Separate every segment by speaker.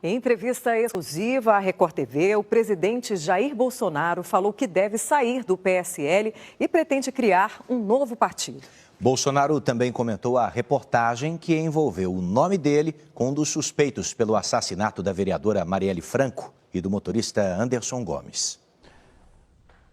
Speaker 1: Em entrevista exclusiva à Record TV, o presidente Jair Bolsonaro falou que deve sair do PSL e pretende criar um novo partido.
Speaker 2: Bolsonaro também comentou a reportagem que envolveu o nome dele com um dos suspeitos pelo assassinato da vereadora Marielle Franco e do motorista Anderson Gomes.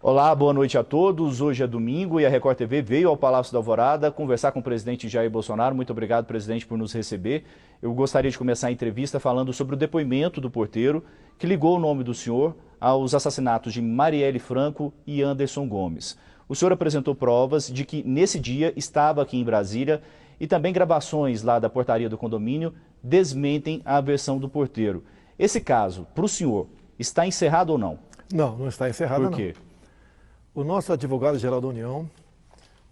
Speaker 3: Olá, boa noite a todos. Hoje é domingo e a Record TV veio ao Palácio da Alvorada conversar com o presidente Jair Bolsonaro. Muito obrigado, presidente, por nos receber. Eu gostaria de começar a entrevista falando sobre o depoimento do porteiro que ligou o nome do senhor aos assassinatos de Marielle Franco e Anderson Gomes. O senhor apresentou provas de que nesse dia estava aqui em Brasília e também gravações lá da portaria do condomínio desmentem a versão do porteiro. Esse caso, para o senhor, está encerrado ou não?
Speaker 4: Não, não está encerrado não.
Speaker 3: Por quê?
Speaker 4: O nosso advogado-geral da União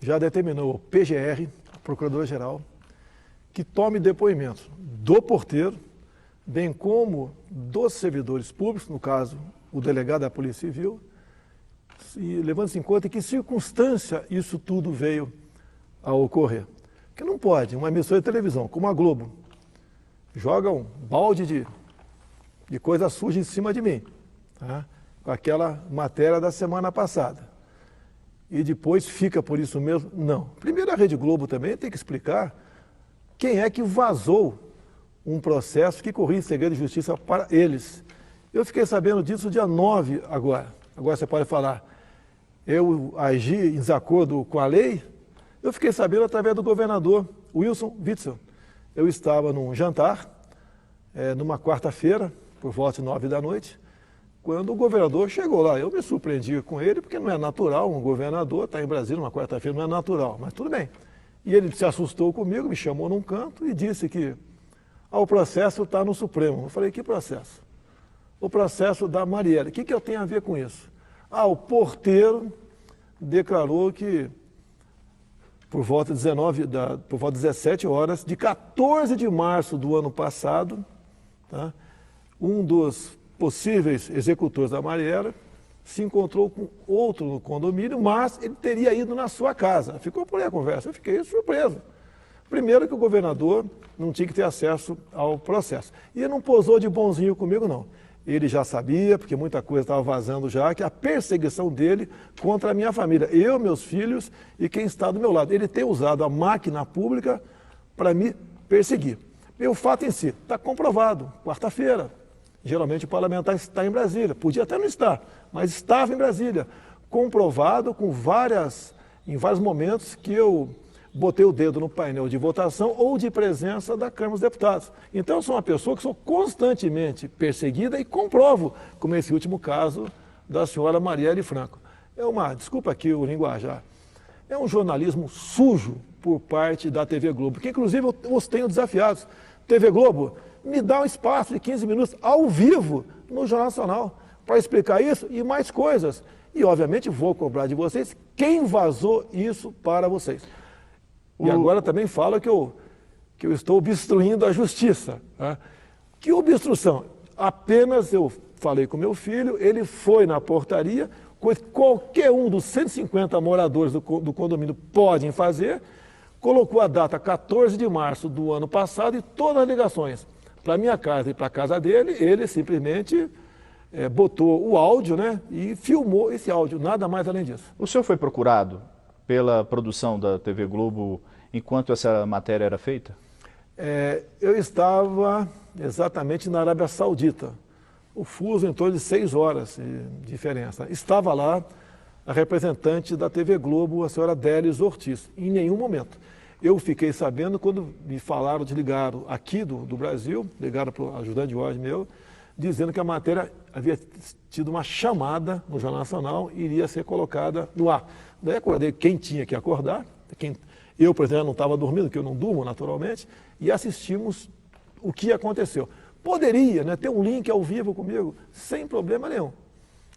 Speaker 4: já determinou o PGR, Procurador-Geral, que tome depoimento do porteiro, bem como dos servidores públicos, no caso, o delegado da Polícia Civil, e levando-se em conta em que circunstância isso tudo veio a ocorrer. Porque não pode, uma emissora de televisão, como a Globo, joga um balde de coisa suja em cima de mim, tá? Com aquela matéria da semana passada. E depois fica por isso mesmo? Não. Primeiro, a Rede Globo também tem que explicar quem é que vazou um processo que corria em segredo de justiça para eles. Eu fiquei sabendo disso dia 9 agora. Agora você pode falar, eu agi em desacordo com a lei? Eu fiquei sabendo através do governador Wilson Witzel. Eu estava num jantar, numa quarta-feira, por volta de 9 da noite, quando o governador chegou lá. Eu me surpreendi com ele, porque não é natural um governador estar em Brasília numa quarta-feira, não é natural, mas tudo bem. E ele se assustou comigo, me chamou num canto e disse que o processo está no Supremo. Eu falei, que processo? O processo da Marielle. O que eu tenho a ver com isso? O porteiro declarou que por volta de 17 horas, de 14 de março do ano passado, tá, um dos possíveis executores da Marielle se encontrou com outro no condomínio, mas ele teria ido na sua casa. Ficou por aí a conversa, eu fiquei surpreso. Primeiro que o governador não tinha que ter acesso ao processo. E ele não posou de bonzinho comigo, não. Ele já sabia, porque muita coisa estava vazando já, que a perseguição dele contra a minha família, eu, meus filhos e quem está do meu lado. Ele tem usado a máquina pública para me perseguir. E o fato em si está comprovado, quarta-feira. Geralmente o parlamentar está em Brasília, podia até não estar, mas estava em Brasília, comprovado em vários momentos que eu botei o dedo no painel de votação ou de presença da Câmara dos Deputados. Então eu sou uma pessoa que sou constantemente perseguida e comprovo, como esse último caso da senhora Marielle Franco. Desculpa aqui o linguajar, é um jornalismo sujo por parte da TV Globo, que inclusive eu os tenho desafiados. TV Globo, me dá um espaço de 15 minutos ao vivo no Jornal Nacional para explicar isso e mais coisas. E, obviamente, vou cobrar de vocês quem vazou isso para vocês. E agora também fala que eu estou obstruindo a justiça. Tá? Que obstrução? Apenas eu falei com meu filho, ele foi na portaria, coisa que qualquer um dos 150 moradores do condomínio podem fazer, colocou a data 14 de março do ano passado e todas as ligações para minha casa e para a casa dele, ele simplesmente botou o áudio, né, e filmou esse áudio, nada mais além disso.
Speaker 3: O senhor foi procurado pela produção da TV Globo enquanto essa matéria era feita?
Speaker 4: Eu estava exatamente na Arábia Saudita, o fuso em torno de 6 horas de diferença. Estava lá a representante da TV Globo, a senhora Délis Ortiz, em nenhum momento. Eu fiquei sabendo quando me falaram, desligaram aqui do Brasil, ligaram para o ajudante de ordem meu, dizendo que a matéria havia tido uma chamada no Jornal Nacional e iria ser colocada no ar. Daí acordei quem tinha que acordar, eu, por exemplo, não estava dormindo, que eu não durmo naturalmente, e assistimos o que aconteceu. Poderia, né, ter um link ao vivo comigo, sem problema nenhum.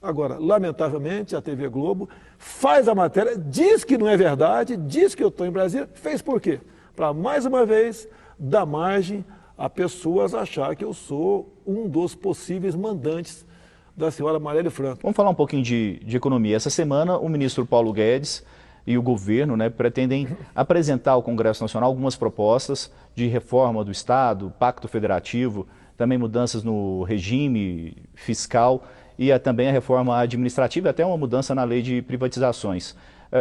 Speaker 4: Agora, lamentavelmente, a TV Globo faz a matéria, diz que não é verdade, diz que eu estou em Brasília, fez por quê? Para, mais uma vez, dar margem a pessoas achar que eu sou um dos possíveis mandantes da senhora Marielle Franco.
Speaker 3: Vamos falar um pouquinho de economia. Essa semana, o ministro Paulo Guedes e o governo, né, pretendem apresentar ao Congresso Nacional algumas propostas de reforma do Estado, pacto federativo, também mudanças no regime fiscal e também a reforma administrativa, até uma mudança na lei de privatizações.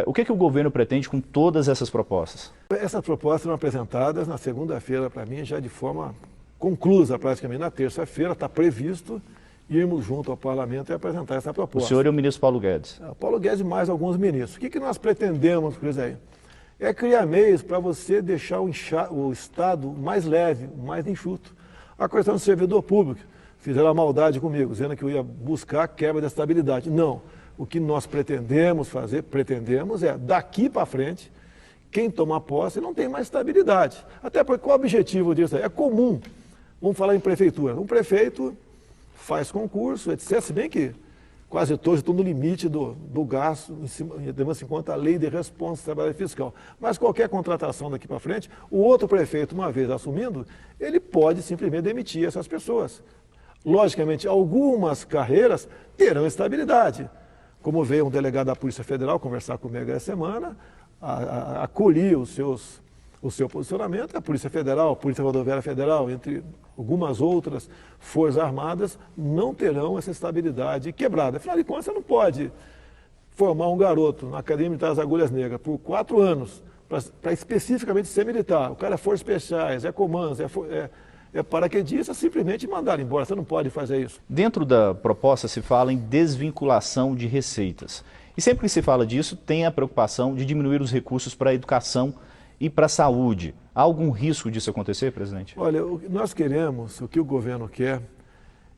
Speaker 3: O que o governo pretende com todas essas propostas?
Speaker 4: Essas propostas foram apresentadas na segunda-feira para mim, já de forma conclusa, praticamente na terça-feira, está previsto irmos junto ao parlamento e apresentar essa proposta.
Speaker 3: O senhor e o ministro Paulo Guedes.
Speaker 4: Paulo Guedes e mais alguns ministros. O que nós pretendemos com isso aí? É criar meios para você deixar o Estado mais leve, mais enxuto. A questão do servidor público. Fizeram a maldade comigo, dizendo que eu ia buscar a quebra da estabilidade. Não. O que nós pretendemos fazer, é, daqui para frente, quem toma posse não tem mais estabilidade. Até porque qual é o objetivo disso aí? É comum. Vamos falar em prefeitura. Um prefeito faz concurso, etc. Se bem que quase todos estão no limite do gasto, levando-se em conta a lei de responsabilidade fiscal. Mas qualquer contratação daqui para frente, o outro prefeito, uma vez assumindo, ele pode simplesmente demitir essas pessoas. Logicamente, algumas carreiras terão estabilidade. Como veio um delegado da Polícia Federal conversar comigo essa semana, acolhi o seu posicionamento, a Polícia Federal, a Polícia Rodoviária Federal, entre algumas outras forças armadas, não terão essa estabilidade quebrada. Afinal de contas, você não pode formar um garoto na Academia Militar das Agulhas Negras por 4 anos, para especificamente ser militar. O cara é Forças Especiais, é comandos, é paraquedista, simplesmente mandar embora. Você não pode fazer isso.
Speaker 3: Dentro da proposta se fala em desvinculação de receitas. E sempre que se fala disso, tem a preocupação de diminuir os recursos para a educação e para a saúde. Há algum risco disso acontecer, presidente?
Speaker 4: Olha, nós queremos, o que o governo quer,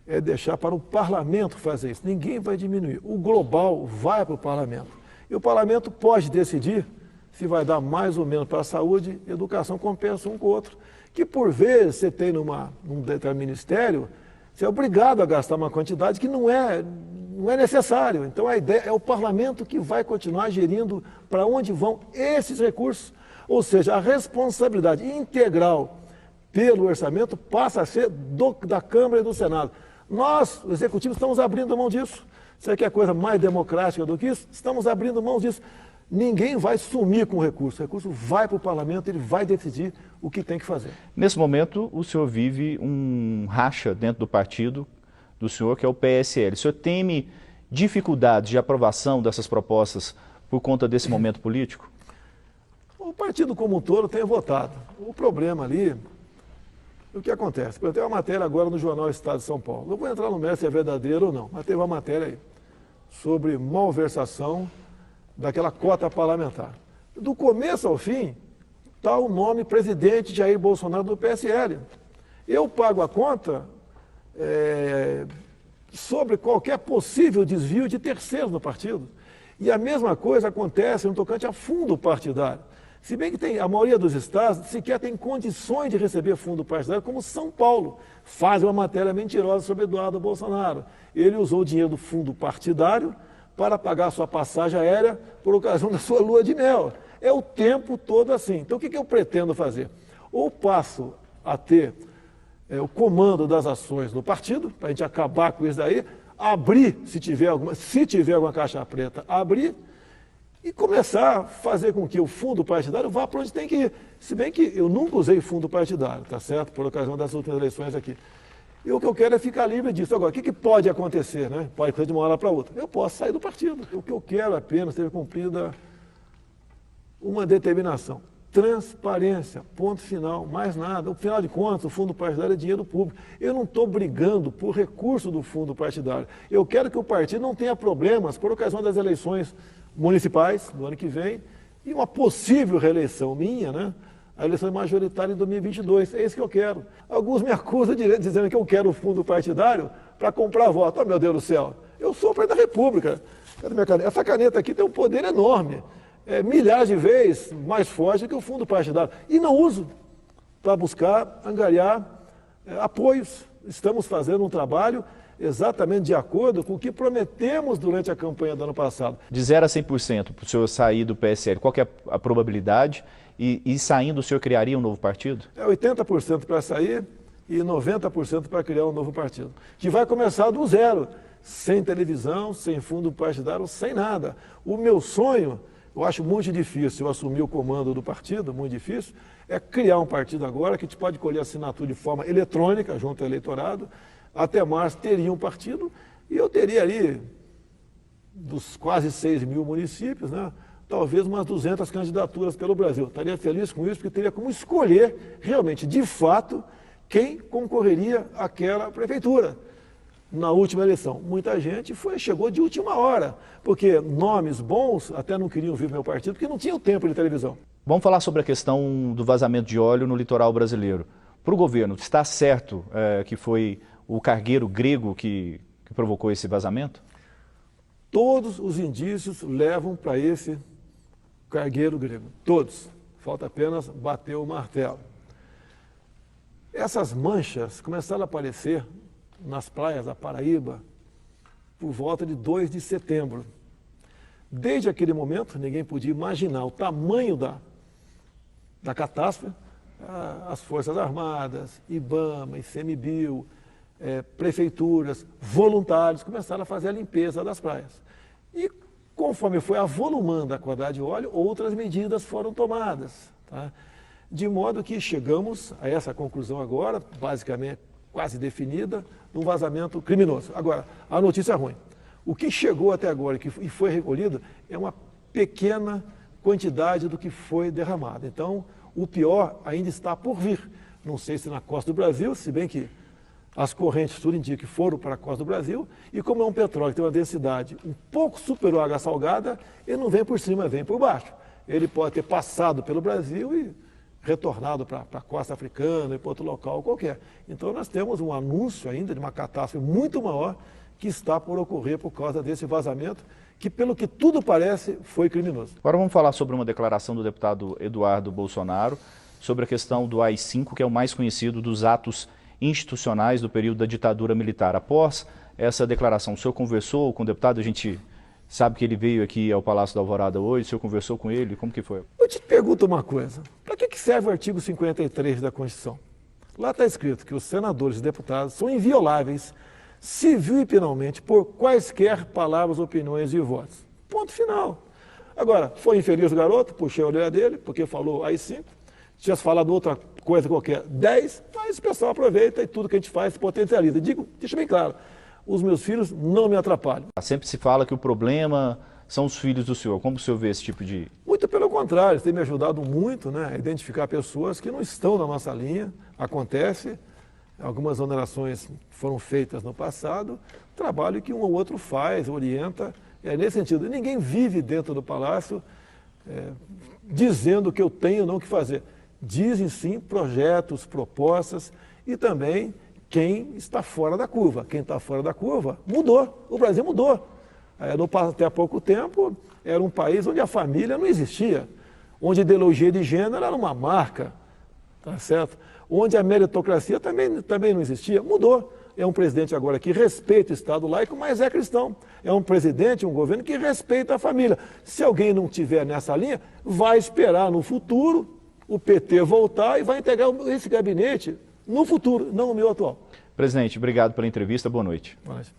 Speaker 4: é deixar para o parlamento fazer isso. Ninguém vai diminuir. O global vai para o parlamento. E o parlamento pode decidir se vai dar mais ou menos para a saúde, educação compensa um com o outro. Que por vezes você tem num determinado ministério, você é obrigado a gastar uma quantidade que não é necessário. Então a ideia é o parlamento que vai continuar gerindo para onde vão esses recursos. Ou seja, a responsabilidade integral pelo orçamento passa a ser da Câmara e do Senado. Nós, o Executivo, estamos abrindo mão disso. Você quer coisa mais democrática do que isso? Estamos abrindo mão disso. Ninguém vai sumir com o recurso vai para o parlamento, ele vai decidir o que tem que fazer.
Speaker 3: Nesse momento, o senhor vive um racha dentro do partido do senhor, que é o PSL. O senhor teme dificuldades de aprovação dessas propostas por conta desse momento político?
Speaker 4: O partido como um todo tem votado. O problema ali, o que acontece? Eu tenho uma matéria agora no jornal Estado de São Paulo. Não vou entrar no mérito se é verdadeiro ou não, mas teve uma matéria aí sobre malversação daquela cota parlamentar. Do começo ao fim, está o nome presidente Jair Bolsonaro do PSL. Eu pago a conta sobre qualquer possível desvio de terceiros no partido. E a mesma coisa acontece no tocante a fundo partidário. Se bem que a maioria dos estados sequer tem condições de receber fundo partidário, como São Paulo. Faz uma matéria mentirosa sobre Eduardo Bolsonaro. Ele usou o dinheiro do fundo partidário para pagar sua passagem aérea por ocasião da sua lua de mel. É o tempo todo assim. Então o que eu pretendo fazer? Ou passo a ter o comando das ações do partido, para a gente acabar com isso daí, abrir, se tiver alguma caixa preta, abrir, e começar a fazer com que o fundo partidário vá para onde tem que ir. Se bem que eu nunca usei fundo partidário, tá certo? Por ocasião das últimas eleições aqui. E o que eu quero é ficar livre disso. Agora, o que pode acontecer, né? Pode acontecer de uma hora para outra. Eu posso sair do partido. O que eu quero apenas ter cumprida uma determinação. Transparência, ponto final, mais nada. Afinal de contas, o fundo partidário é dinheiro público. Eu não estou brigando por recurso do fundo partidário. Eu quero que o partido não tenha problemas por ocasião das eleições municipais do ano que vem e uma possível reeleição minha, né? A eleição majoritária em 2022. É isso que eu quero. Alguns me acusam dizendo que eu quero o fundo partidário para comprar voto. Oh, meu Deus do céu, eu sou o presidente da República. Cadê minha caneta? Essa caneta aqui tem um poder enorme. Milhares de vezes mais forte que o fundo partidário. E não uso para buscar angariar apoios. Estamos fazendo um trabalho exatamente de acordo com o que prometemos durante a campanha do ano passado.
Speaker 3: De 0 a 100% para o senhor sair do PSL, qual que é a probabilidade? E saindo, o senhor criaria um novo partido?
Speaker 4: 80% para sair e 90% para criar um novo partido. Que vai começar do zero, sem televisão, sem fundo partidário, sem nada. O meu sonho, eu acho muito difícil eu assumir o comando do partido, muito difícil, é criar um partido agora que a gente pode colher assinatura de forma eletrônica junto ao eleitorado. Até março teria um partido e eu teria ali, dos quase 6 mil municípios, né, talvez umas 200 candidaturas pelo Brasil. Estaria feliz com isso, porque teria como escolher realmente, de fato, quem concorreria àquela prefeitura. Na última eleição, muita gente chegou de última hora, porque nomes bons até não queriam vir meu partido, porque não tinham tempo de televisão.
Speaker 3: Vamos falar sobre a questão do vazamento de óleo no litoral brasileiro. Para o governo, está certo que foi o cargueiro grego que provocou esse vazamento?
Speaker 4: Todos os indícios levam para esse cargueiro grego, todos. Falta apenas bater o martelo. Essas manchas começaram a aparecer nas praias da Paraíba por volta de 2 de setembro. Desde aquele momento, ninguém podia imaginar o tamanho da catástrofe. As Forças Armadas, IBAMA, ICMBio, prefeituras, voluntários começaram a fazer a limpeza das praias. E conforme foi avolumando a quantidade de óleo, outras medidas foram tomadas. Tá? De modo que chegamos a essa conclusão agora, basicamente quase definida, de um vazamento criminoso. Agora, a notícia é ruim. O que chegou até agora e foi recolhido é uma pequena quantidade do que foi derramado. Então, o pior ainda está por vir. Não sei se na costa do Brasil, se bem que as correntes, tudo indica que foram para a costa do Brasil, e como é um petróleo que tem uma densidade um pouco superior à água salgada, ele não vem por cima, vem por baixo. Ele pode ter passado pelo Brasil e retornado para a costa africana e para outro local qualquer. Então nós temos um anúncio ainda de uma catástrofe muito maior que está por ocorrer por causa desse vazamento, que pelo que tudo parece foi criminoso.
Speaker 3: Agora vamos falar sobre uma declaração do deputado Eduardo Bolsonaro sobre a questão do AI-5, que é o mais conhecido dos atos institucionais do período da ditadura militar. Após essa declaração, o senhor conversou com o deputado? A gente sabe que ele veio aqui ao Palácio da Alvorada hoje, o senhor conversou com ele? Como que foi?
Speaker 4: Eu te pergunto uma coisa, para que serve o artigo 53 da Constituição? Lá está escrito que os senadores e deputados são invioláveis, civil e penalmente, por quaisquer palavras, opiniões e votos. Ponto final. Agora, foi infeliz o garoto, puxei a orelha dele, porque falou AI-5, tivesse falado outra coisa qualquer, 10, mas o pessoal aproveita e tudo que a gente faz se potencializa. Digo, deixa bem claro, os meus filhos não me atrapalham.
Speaker 3: Sempre se fala que o problema são os filhos do senhor. Como o senhor vê esse tipo de...
Speaker 4: Muito pelo contrário, eles têm me ajudado muito, né, a identificar pessoas que não estão na nossa linha. Acontece, algumas onerações foram feitas no passado, trabalho que um ou outro faz, orienta, nesse sentido. Ninguém vive dentro do palácio dizendo que eu tenho ou não o que fazer. Dizem sim projetos, propostas e também quem está fora da curva. Quem está fora da curva mudou, o Brasil mudou. Até há pouco tempo era um país onde a família não existia, onde a ideologia de gênero era uma marca, tá certo? Onde a meritocracia também não existia, mudou. É um presidente agora que respeita o Estado laico, mas é cristão. É um presidente, um governo que respeita a família. Se alguém não estiver nessa linha, vai esperar no futuro o PT voltar e vai integrar esse gabinete no futuro, não no meu atual.
Speaker 3: Presidente, obrigado pela entrevista, boa noite.
Speaker 4: Boa noite.